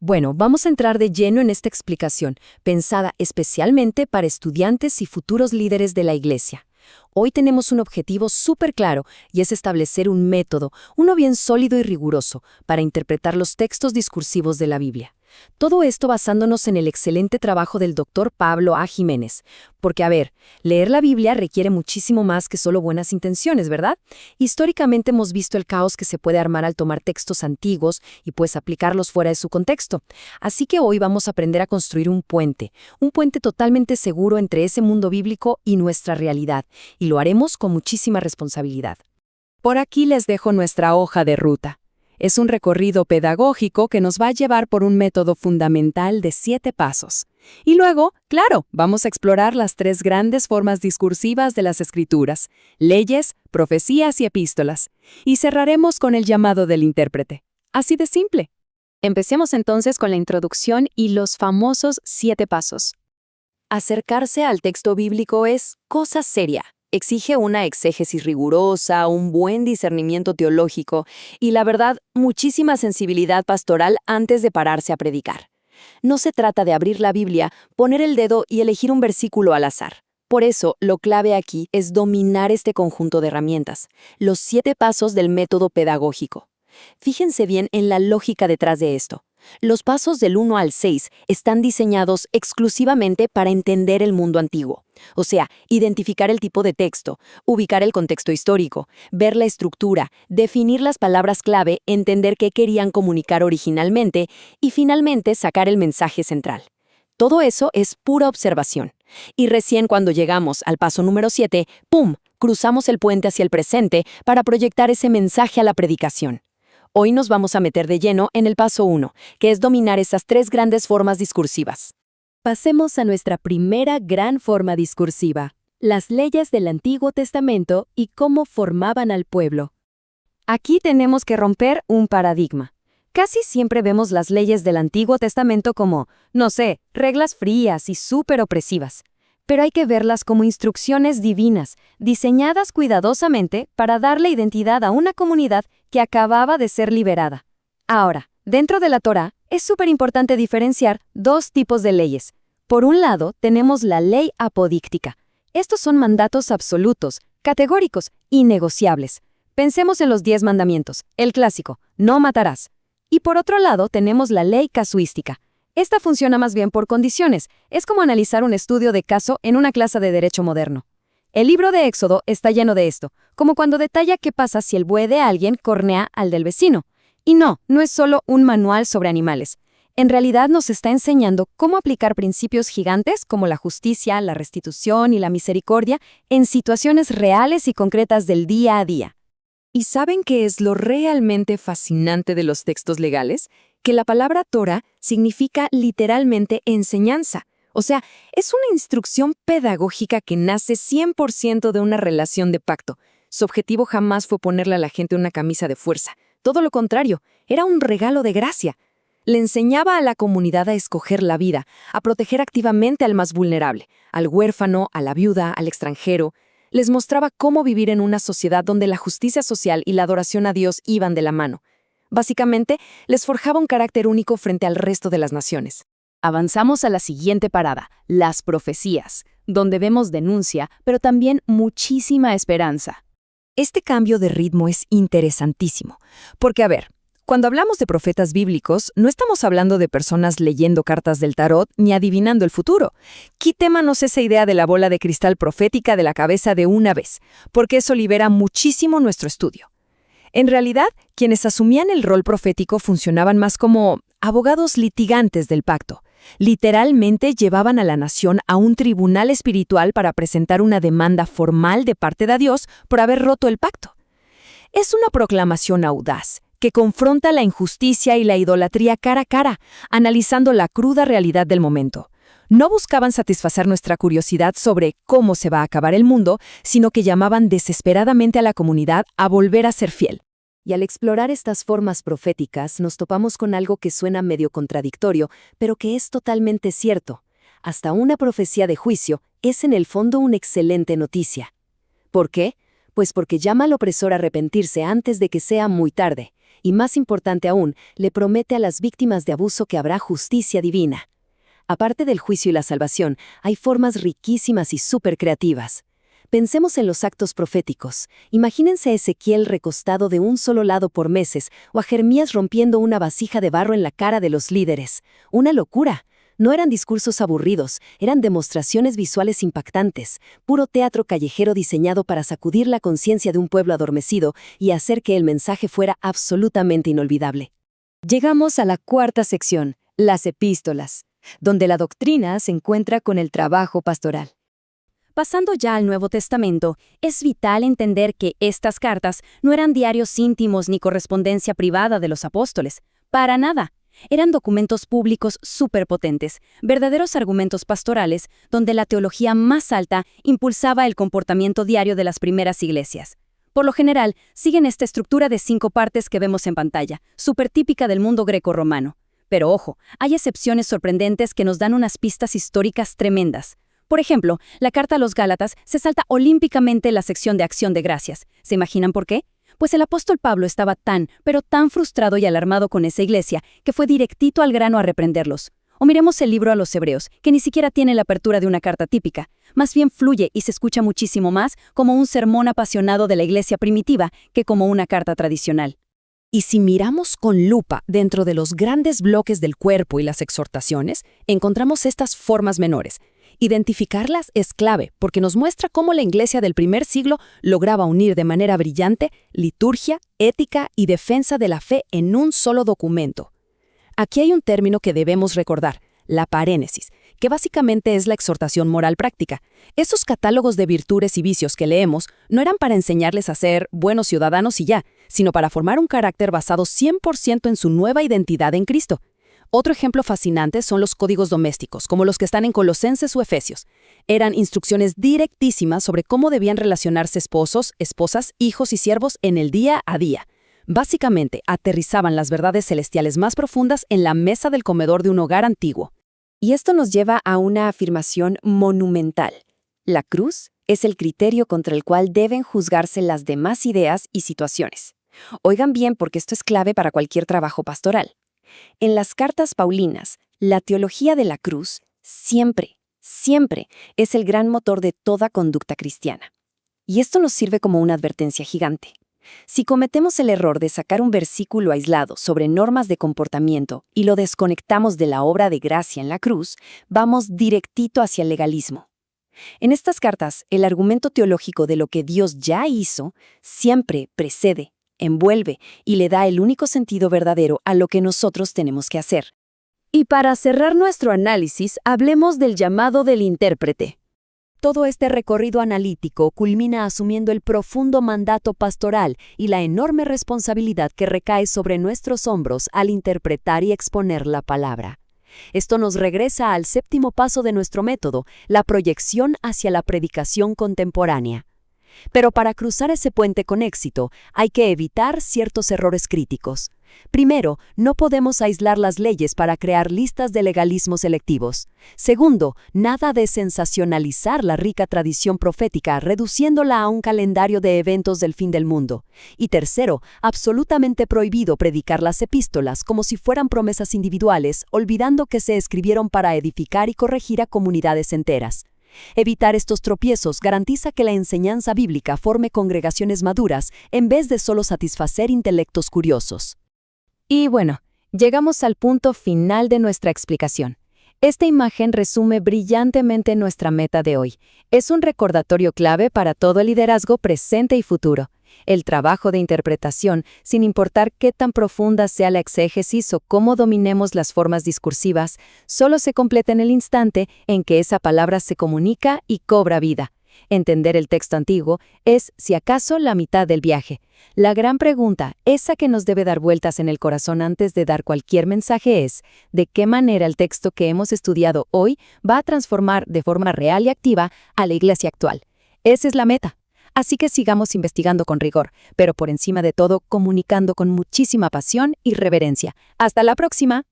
Bueno, vamos a entrar de lleno en esta explicación, pensada especialmente para estudiantes y futuros líderes de la Iglesia. Hoy tenemos un objetivo súper claro y es establecer un método, uno bien sólido y riguroso, para interpretar los textos discursivos de la Biblia. Todo esto basándonos en el excelente trabajo del Dr. Pablo A. Jiménez. Porque, a ver, leer la Biblia requiere muchísimo más que solo buenas intenciones, ¿verdad? Históricamente hemos visto el caos que se puede armar al tomar textos antiguos y pues aplicarlos fuera de su contexto. Así que hoy vamos a aprender a construir un puente totalmente seguro entre ese mundo bíblico y nuestra realidad, y lo haremos con muchísima responsabilidad. Por aquí les dejo nuestra hoja de ruta. Es un recorrido pedagógico que nos va a llevar por un método fundamental de 7 pasos. Y luego, claro, vamos a explorar las 3 grandes formas discursivas de las Escrituras: leyes, profecías y epístolas. Y cerraremos con el llamado del intérprete. Así de simple. Empecemos entonces con la introducción y los famosos 7 pasos. Acercarse al texto bíblico es cosa seria. Exige una exégesis rigurosa, un buen discernimiento teológico y, la verdad, muchísima sensibilidad pastoral antes de pararse a predicar. No se trata de abrir la Biblia, poner el dedo y elegir un versículo al azar. Por eso, lo clave aquí es dominar este conjunto de herramientas, los 7 pasos del método pedagógico. Fíjense bien en la lógica detrás de esto. Los pasos del 1 al 6 están diseñados exclusivamente para entender el mundo antiguo. O sea, identificar el tipo de texto, ubicar el contexto histórico, ver la estructura, definir las palabras clave, entender qué querían comunicar originalmente y finalmente sacar el mensaje central. Todo eso es pura observación. Y recién cuando llegamos al paso número 7, ¡pum!, cruzamos el puente hacia el presente para proyectar ese mensaje a la predicación. Hoy nos vamos a meter de lleno en el paso 1, que es dominar esas 3 grandes formas discursivas. Pasemos a nuestra primera gran forma discursiva, las leyes del Antiguo Testamento y cómo formaban al pueblo. Aquí tenemos que romper un paradigma. Casi siempre vemos las leyes del Antiguo Testamento como, no sé, reglas frías y súper opresivas. Pero hay que verlas como instrucciones divinas, diseñadas cuidadosamente para darle identidad a una comunidad que acababa de ser liberada. Ahora, dentro de la Torá, es súper importante diferenciar 2 tipos de leyes. Por un lado, tenemos la ley apodíctica. Estos son mandatos absolutos, categóricos, innegociables. Pensemos en los 10 mandamientos, el clásico, no matarás. Y por otro lado, tenemos la ley casuística. Esta funciona más bien por condiciones. Es como analizar un estudio de caso en una clase de derecho moderno. El libro de Éxodo está lleno de esto, como cuando detalla qué pasa si el buey de alguien cornea al del vecino. Y no es solo un manual sobre animales. En realidad nos está enseñando cómo aplicar principios gigantes como la justicia, la restitución y la misericordia en situaciones reales y concretas del día a día. ¿Y saben qué es lo realmente fascinante de los textos legales? Que la palabra Torah significa literalmente enseñanza. O sea, es una instrucción pedagógica que nace 100% de una relación de pacto. Su objetivo jamás fue ponerle a la gente una camisa de fuerza. Todo lo contrario, era un regalo de gracia. Le enseñaba a la comunidad a escoger la vida, a proteger activamente al más vulnerable, al huérfano, a la viuda, al extranjero. Les mostraba cómo vivir en una sociedad donde la justicia social y la adoración a Dios iban de la mano. Básicamente, les forjaba un carácter único frente al resto de las naciones. Avanzamos a la siguiente parada, las profecías, donde vemos denuncia, pero también muchísima esperanza. Este cambio de ritmo es interesantísimo, porque, a ver, cuando hablamos de profetas bíblicos, no estamos hablando de personas leyendo cartas del tarot ni adivinando el futuro. Quitémonos esa idea de la bola de cristal profética de la cabeza de una vez, porque eso libera muchísimo nuestro estudio. En realidad, quienes asumían el rol profético funcionaban más como abogados litigantes del pacto. Literalmente llevaban a la nación a un tribunal espiritual para presentar una demanda formal de parte de Dios por haber roto el pacto. Es una proclamación audaz que confronta la injusticia y la idolatría cara a cara, analizando la cruda realidad del momento. No buscaban satisfacer nuestra curiosidad sobre cómo se va a acabar el mundo, sino que llamaban desesperadamente a la comunidad a volver a ser fiel. Y al explorar estas formas proféticas nos topamos con algo que suena medio contradictorio, pero que es totalmente cierto. Hasta una profecía de juicio es en el fondo una excelente noticia. ¿Por qué? Pues porque llama al opresor a arrepentirse antes de que sea muy tarde. Y más importante aún, le promete a las víctimas de abuso que habrá justicia divina. Aparte del juicio y la salvación, hay formas riquísimas y súper creativas. Pensemos en los actos proféticos. Imagínense a Ezequiel recostado de un solo lado por meses, o a Jeremías rompiendo una vasija de barro en la cara de los líderes. ¡Una locura! No eran discursos aburridos, eran demostraciones visuales impactantes, puro teatro callejero diseñado para sacudir la conciencia de un pueblo adormecido y hacer que el mensaje fuera absolutamente inolvidable. Llegamos a la cuarta sección, las epístolas, donde la doctrina se encuentra con el trabajo pastoral. Pasando ya al Nuevo Testamento, es vital entender que estas cartas no eran diarios íntimos ni correspondencia privada de los apóstoles. Para nada. Eran documentos públicos superpotentes, verdaderos argumentos pastorales, donde la teología más alta impulsaba el comportamiento diario de las primeras iglesias. Por lo general, siguen esta estructura de 5 partes que vemos en pantalla, supertípica del mundo greco-romano. Pero ojo, hay excepciones sorprendentes que nos dan unas pistas históricas tremendas. Por ejemplo, la carta a los Gálatas se salta olímpicamente la sección de acción de gracias. ¿Se imaginan por qué? Pues el apóstol Pablo estaba pero tan frustrado y alarmado con esa iglesia, que fue directito al grano a reprenderlos. O miremos el libro a los Hebreos, que ni siquiera tiene la apertura de una carta típica. Más bien fluye y se escucha muchísimo más como un sermón apasionado de la iglesia primitiva que como una carta tradicional. Y si miramos con lupa dentro de los grandes bloques del cuerpo y las exhortaciones, encontramos estas formas menores. Identificarlas es clave porque nos muestra cómo la iglesia del primer siglo lograba unir de manera brillante liturgia, ética y defensa de la fe en un solo documento. Aquí hay un término que debemos recordar, la parénesis, que básicamente es la exhortación moral práctica. Esos catálogos de virtudes y vicios que leemos no eran para enseñarles a ser buenos ciudadanos y ya, sino para formar un carácter basado 100% en su nueva identidad en Cristo. Otro ejemplo fascinante son los códigos domésticos, como los que están en Colosenses o Efesios. Eran instrucciones directísimas sobre cómo debían relacionarse esposos, esposas, hijos y siervos en el día a día. Básicamente, aterrizaban las verdades celestiales más profundas en la mesa del comedor de un hogar antiguo. Y esto nos lleva a una afirmación monumental. La cruz es el criterio contra el cual deben juzgarse las demás ideas y situaciones. Oigan bien, porque esto es clave para cualquier trabajo pastoral. En las cartas paulinas, la teología de la cruz siempre es el gran motor de toda conducta cristiana. Y esto nos sirve como una advertencia gigante. Si cometemos el error de sacar un versículo aislado sobre normas de comportamiento y lo desconectamos de la obra de gracia en la cruz, vamos directito hacia el legalismo. En estas cartas, el argumento teológico de lo que Dios ya hizo siempre precede, envuelve y le da el único sentido verdadero a lo que nosotros tenemos que hacer. Y para cerrar nuestro análisis, hablemos del llamado del intérprete. Todo este recorrido analítico culmina asumiendo el profundo mandato pastoral y la enorme responsabilidad que recae sobre nuestros hombros al interpretar y exponer la palabra. Esto nos regresa al 7º paso de nuestro método, la proyección hacia la predicación contemporánea. Pero para cruzar ese puente con éxito, hay que evitar ciertos errores críticos. Primero, no podemos aislar las leyes para crear listas de legalismos selectivos. Segundo, nada de sensacionalizar la rica tradición profética, reduciéndola a un calendario de eventos del fin del mundo. Y tercero, absolutamente prohibido predicar las epístolas como si fueran promesas individuales, olvidando que se escribieron para edificar y corregir a comunidades enteras. Evitar estos tropiezos garantiza que la enseñanza bíblica forme congregaciones maduras en vez de solo satisfacer intelectos curiosos. Y bueno, llegamos al punto final de nuestra explicación. Esta imagen resume brillantemente nuestra meta de hoy. Es un recordatorio clave para todo el liderazgo presente y futuro. El trabajo de interpretación, sin importar qué tan profunda sea la exégesis o cómo dominemos las formas discursivas, solo se completa en el instante en que esa palabra se comunica y cobra vida. Entender el texto antiguo es, si acaso, la mitad del viaje. La gran pregunta, esa que nos debe dar vueltas en el corazón antes de dar cualquier mensaje es, ¿de qué manera el texto que hemos estudiado hoy va a transformar de forma real y activa a la iglesia actual? Esa es la meta. Así que sigamos investigando con rigor, pero por encima de todo, comunicando con muchísima pasión y reverencia. ¡Hasta la próxima!